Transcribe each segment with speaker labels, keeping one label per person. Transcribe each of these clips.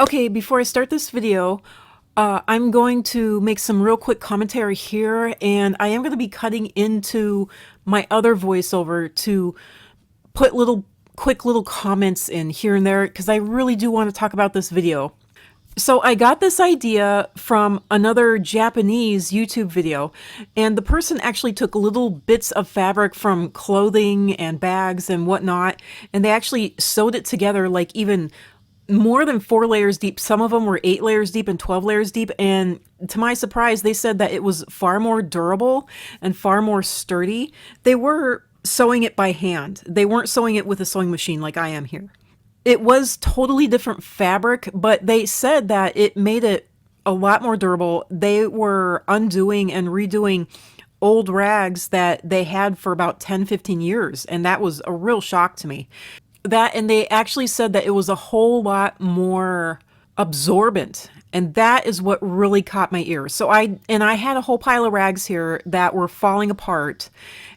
Speaker 1: Okay, before I start this video, I'm going to make some real quick commentary here, and I am going to be cutting into my other voiceover to put quick little comments in here and there, because I really do want to talk about this video. So I got this idea from another Japanese YouTube video, and the person actually took little bits of fabric from clothing and bags and whatnot, and they actually sewed it together like even more than 4 layers deep. Some of them were 8 layers deep and 12 layers deep. And to my surprise, they said that it was far more durable and far more sturdy. They were sewing it by hand. They weren't sewing it with a sewing machine like I am here. It was totally different fabric, but they said that it made it a lot more durable. They were undoing and redoing old rags that they had for about 10-15 years. And that was a real shock to me. That, and they actually said that it was a whole lot more absorbent, and that is what really caught my ear. So I had a whole pile of rags here that were falling apart,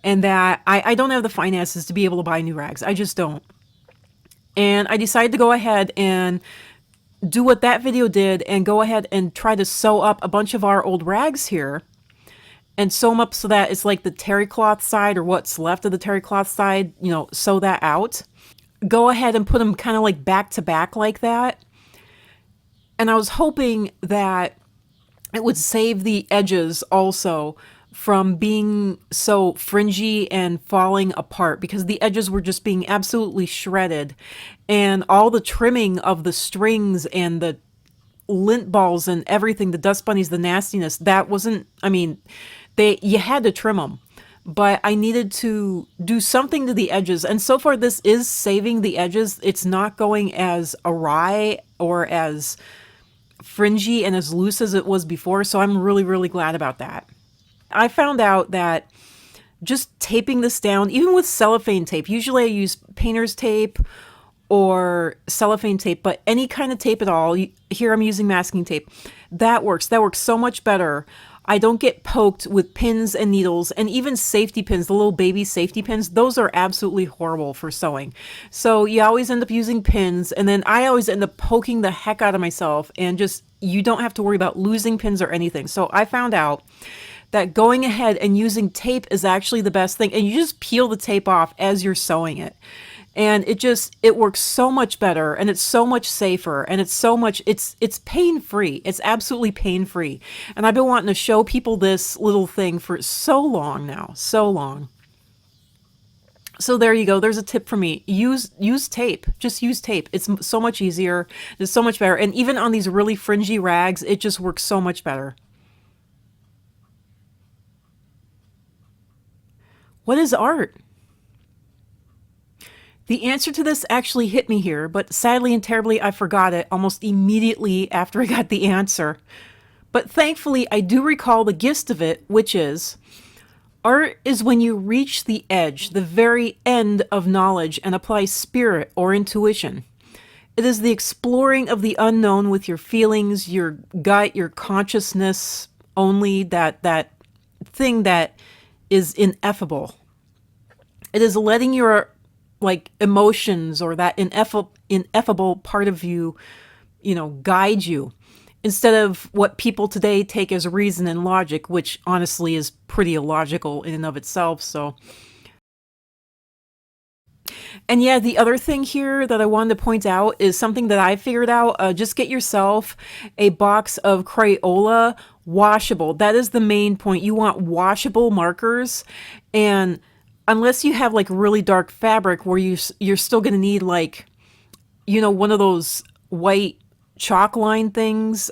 Speaker 1: and that I don't have the finances to be able to buy new rags. I just don't. And I decided to go ahead and do what that video did and go ahead and try to sew up a bunch of our old rags here and sew them up so that it's like the terry cloth side, or what's left of the terry cloth side, you know, sew that out. Go ahead and put them kind of like back to back like that. And I was hoping that it would save the edges also from being so fringy and falling apart, because the edges were just being absolutely shredded, and all the trimming of the strings and the lint balls and everything, the dust bunnies, the nastiness, that wasn't, I mean, you had to trim them. But I needed to do something to the edges. And so far, this is saving the edges. It's not going as awry or as fringy and as loose as it was before. So I'm really, really glad about that. I found out that just taping this down, even with cellophane tape, usually I use painter's tape or cellophane tape, but any kind of tape at all, here I'm using masking tape, that works. That works so much better. I don't get poked with pins and needles, and even safety pins, the little baby safety pins, those are absolutely horrible for sewing. So you always end up using pins, and then I always end up poking the heck out of myself, and just, you don't have to worry about losing pins or anything. So I found out that going ahead and using tape is actually the best thing, and you just peel the tape off as you're sewing it. And it works so much better, and it's so much safer, and it's pain-free. It's absolutely pain-free. And I've been wanting to show people this little thing for so long now, so long. So there you go. There's a tip for me. Use tape. Just use tape. It's so much easier. It's so much better. And even on these really fringy rags, it just works so much better. What is art? The answer to this actually hit me here, but sadly and terribly I forgot it almost immediately after I got the answer. But thankfully I do recall the gist of it, which is, art is when you reach the edge, the very end of knowledge, and apply spirit or intuition. It is the exploring of the unknown with your feelings, your gut, your consciousness, only that thing that is ineffable. It is letting your emotions or that ineffable part of you, guide you, instead of what people today take as reason and logic, which honestly is pretty illogical in and of itself. So, and yeah, the other thing here that I wanted to point out is something that I figured out. Just get yourself a box of Crayola washable. That is the main point. You want washable markers, and unless you have really dark fabric where you're still going to need one of those white chalk line things,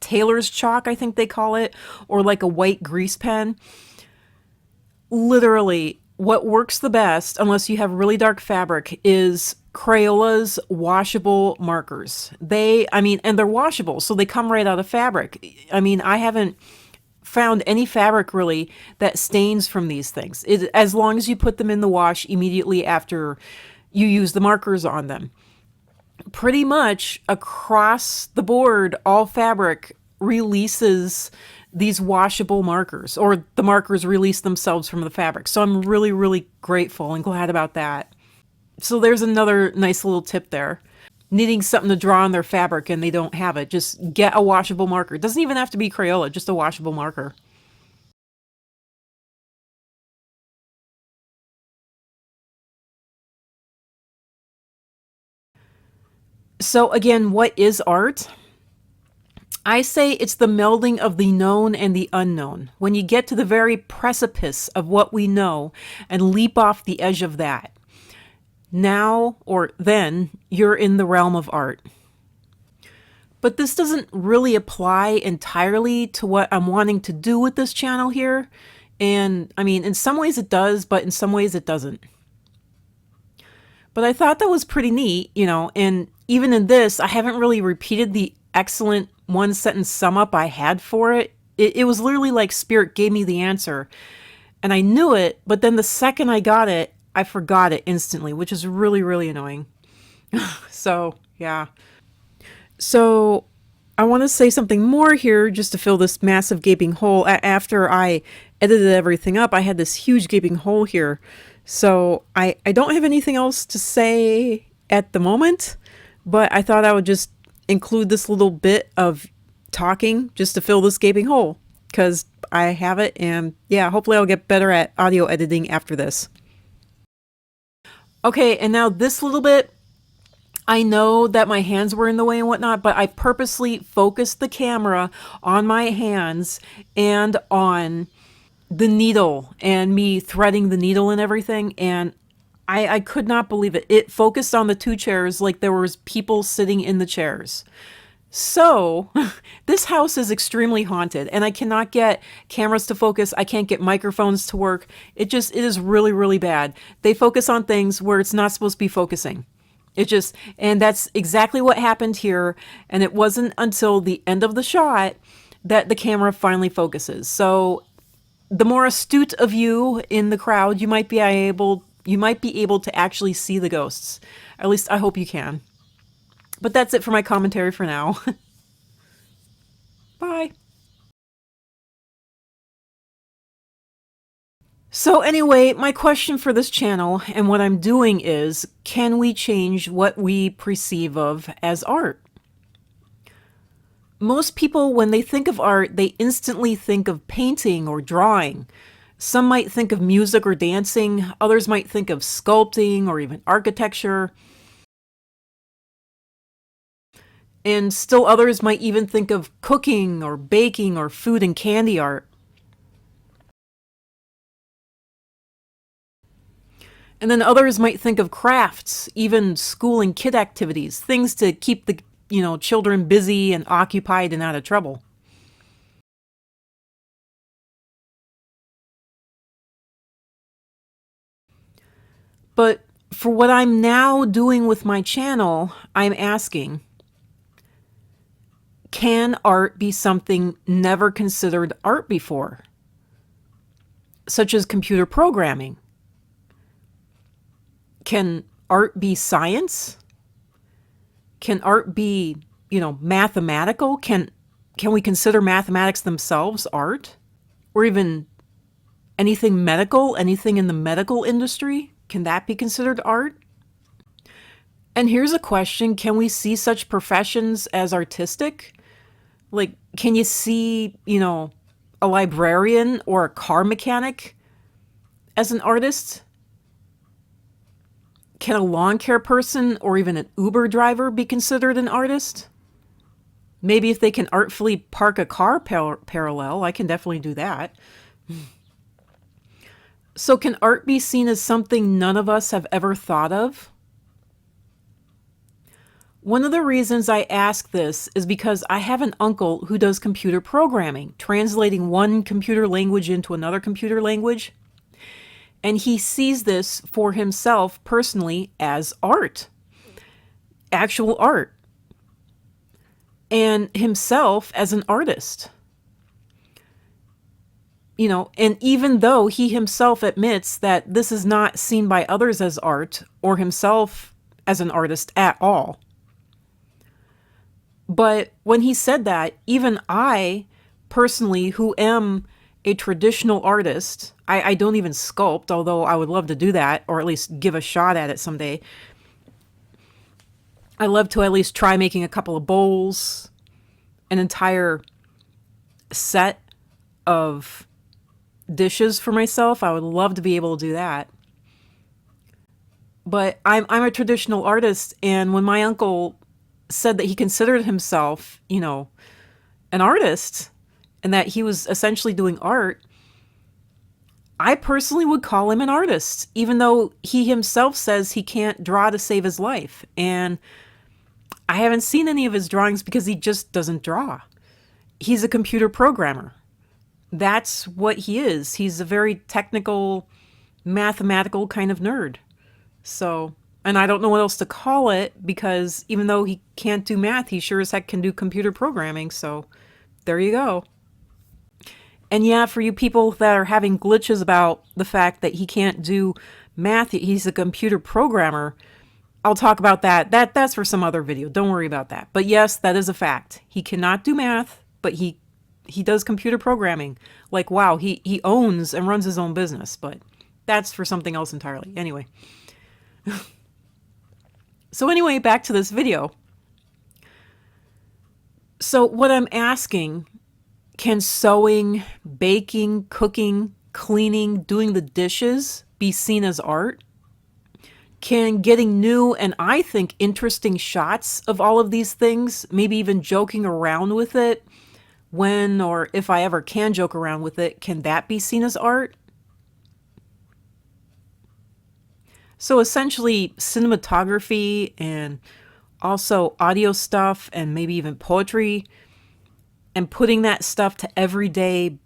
Speaker 1: tailor's chalk, I think they call it, or like a white grease pen. Literally, what works the best, unless you have really dark fabric, is Crayola's washable markers. And they're washable, so they come right out of fabric. I haven't found any fabric really that stains from these things, as long as you put them in the wash immediately after you use the markers on them. Pretty much across the board, all fabric releases these washable markers, or the markers release themselves from the fabric. So I'm really, really grateful and glad about that. So there's another nice little tip there. needing something to draw on their fabric and they don't have it. Just get a washable marker. It doesn't even have to be Crayola, just a washable marker. So again, what is art? I say it's the melding of the known and the unknown. When you get to the very precipice of what we know and leap off the edge of that, now or then you're in the realm of art. But this doesn't really apply entirely to what I'm wanting to do with this channel here. And I mean, in some ways it does, but in some ways it doesn't. But I thought that was pretty neat, and even in this, I haven't really repeated the excellent one sentence sum up I had for it. It was literally like Spirit gave me the answer and I knew it, but then the second I got it, I forgot it instantly, which is really, really annoying. So, yeah. So I want to say something more here just to fill this massive gaping hole. After I edited everything up, I had this huge gaping hole here. So I don't have anything else to say at the moment, but I thought I would just include this little bit of talking just to fill this gaping hole because I have it. And yeah, hopefully I'll get better at audio editing after this. Okay, and now this little bit, I know that my hands were in the way and whatnot, but I purposely focused the camera on my hands and on the needle and me threading the needle and everything. And I could not believe it. It focused on the two chairs like there was people sitting in the chairs. So this house is extremely haunted and I cannot get cameras to focus. I can't get microphones to work. It is really, really bad. They focus on things where it's not supposed to be focusing. And that's exactly what happened here. And it wasn't until the end of the shot that the camera finally focuses. So the more astute of you in the crowd, you might be able to actually see the ghosts. At least I hope you can. But that's it for my commentary for now. Bye. So anyway, my question for this channel and what I'm doing is, can we change what we perceive of as art? Most people, when they think of art, they instantly think of painting or drawing. Some might think of music or dancing. Others might think of sculpting or even architecture. And still others might even think of cooking or baking or food and candy art. And then others might think of crafts, even school and kid activities, things to keep the children busy and occupied and out of trouble. But for what I'm now doing with my channel, I'm asking, can art be something never considered art before? Such as computer programming. Can art be science? Can art be, mathematical? Can we consider mathematics themselves art? Or even anything medical, anything in the medical industry? Can that be considered art? And here's a question, can we see such professions as artistic? Like, can you see, a librarian or a car mechanic as an artist? Can a lawn care person or even an Uber driver be considered an artist? Maybe if they can artfully park a car parallel, I can definitely do that. So can art be seen as something none of us have ever thought of? One of the reasons I ask this is because I have an uncle who does computer programming, translating one computer language into another computer language. And he sees this for himself personally as art, actual art, and himself as an artist. And even though he himself admits that this is not seen by others as art or himself as an artist at all. But when he said that, even I personally, who am a traditional artist, I don't even sculpt, although I would love to do that, or at least give a shot at it someday. I love to at least try making a couple of bowls, an entire set of dishes for myself. I would love to be able to do that. But I'm a traditional artist, and when my uncle said that he considered himself, an artist and that he was essentially doing art, I personally would call him an artist, even though he himself says he can't draw to save his life. And I haven't seen any of his drawings because he just doesn't draw. He's a computer programmer. That's what he is. He's a very technical, mathematical kind of nerd. So, and I don't know what else to call it, because even though he can't do math, he sure as heck can do computer programming. So there you go. And yeah, for you people that are having glitches about the fact that he can't do math, he's a computer programmer, I'll talk about that. That's for some other video. Don't worry about that. But yes, that is a fact. He cannot do math, but he does computer programming. Like, wow, he owns and runs his own business, but that's for something else entirely. Anyway. So anyway, back to this video. So what I'm asking, can sewing, baking, cooking, cleaning, doing the dishes be seen as art? Can getting new and I think interesting shots of all of these things, maybe even joking around with it, when or if I ever can joke around with it, can that be seen as art? So essentially, cinematography and also audio stuff and maybe even poetry, and putting that stuff to everyday,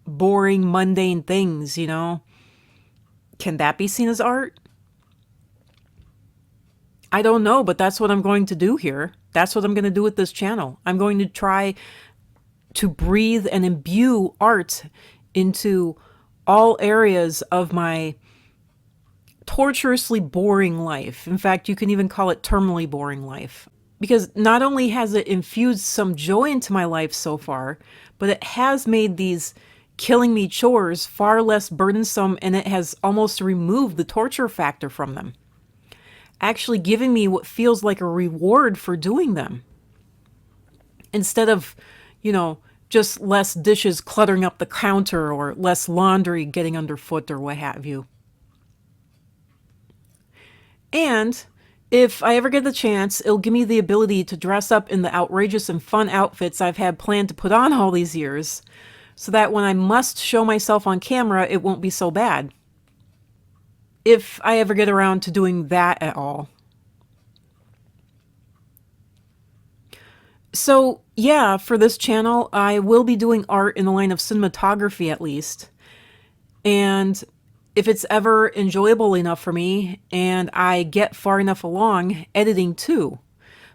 Speaker 1: boring, mundane things, can that be seen as art? I don't know, but that's what I'm going to do here. That's what I'm going to do with this channel. I'm going to try to breathe and imbue art into all areas of my torturously boring life. In fact, you can even call it terminally boring life. Because not only has it infused some joy into my life so far, but it has made these killing me chores far less burdensome, and it has almost removed the torture factor from them, actually giving me what feels like a reward for doing them. Instead of, just less dishes cluttering up the counter or less laundry getting underfoot or what have you. And if I ever get the chance, it'll give me the ability to dress up in the outrageous and fun outfits I've had planned to put on all these years, so that when I must show myself on camera, it won't be so bad. If I ever get around to doing that at all. So yeah, for this channel, I will be doing art in the line of cinematography at least. And if it's ever enjoyable enough for me and I get far enough along, editing too.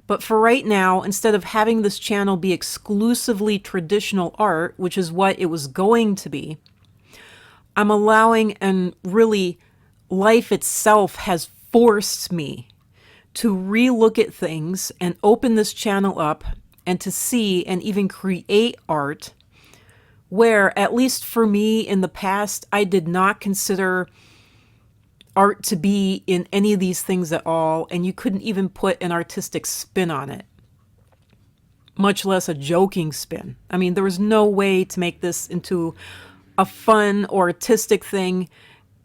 Speaker 1: But for right now, instead of having this channel be exclusively traditional art, which is what it was going to be, I'm allowing, and really life itself has forced me to relook at things and open this channel up and to see and even create art where, at least for me in the past, I did not consider art to be in any of these things at all, and you couldn't even put an artistic spin on it, much less a joking spin. I mean, there was no way to make this into a fun or artistic thing,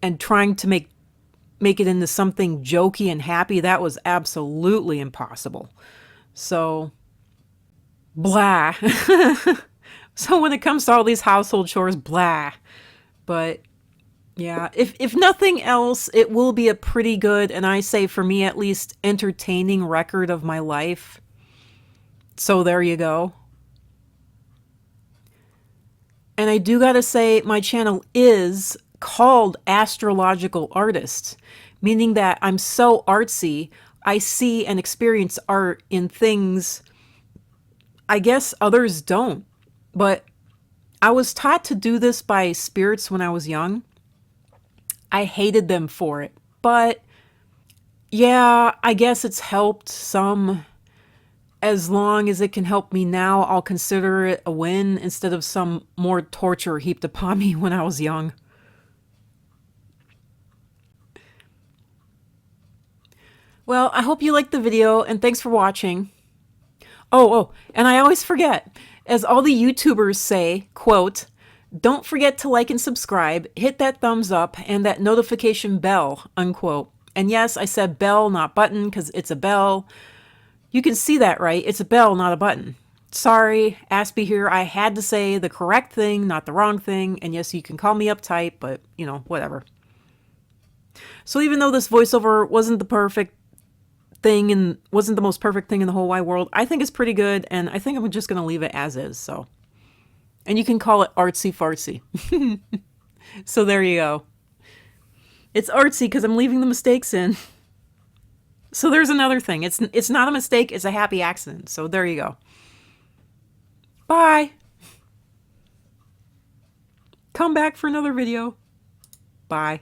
Speaker 1: and trying to make it into something jokey and happy, that was absolutely impossible. So, blah. So when it comes to all these household chores, blah. But yeah, if nothing else, it will be a pretty good, and I say for me at least, entertaining record of my life. So there you go. And I do gotta say, my channel is called Astrological Artist, meaning that I'm so artsy, I see and experience art in things I guess others don't. But I was taught to do this by spirits when I was young. I hated them for it. But yeah, I guess it's helped some. As long as it can help me now, I'll consider it a win instead of some more torture heaped upon me when I was young. Well, I hope you liked the video, and thanks for watching. Oh, and I always forget, as all the YouTubers say, quote, don't forget to like and subscribe, hit that thumbs up, and that notification bell, unquote. And yes, I said bell, not button, because it's a bell. You can see that, right? It's a bell, not a button. Sorry, Aspie here. I had to say the correct thing, not the wrong thing. And yes, you can call me uptight, but, you know, whatever. So even though this voiceover wasn't the perfect thing and wasn't the most perfect thing in the whole wide world, I think it's pretty good, and I think I'm just going to leave it as is. So, and you can call it artsy fartsy. So there you go. It's artsy because I'm leaving the mistakes in. So there's another thing. It's not a mistake. It's a happy accident. So there you go. Bye. Come back for another video. Bye.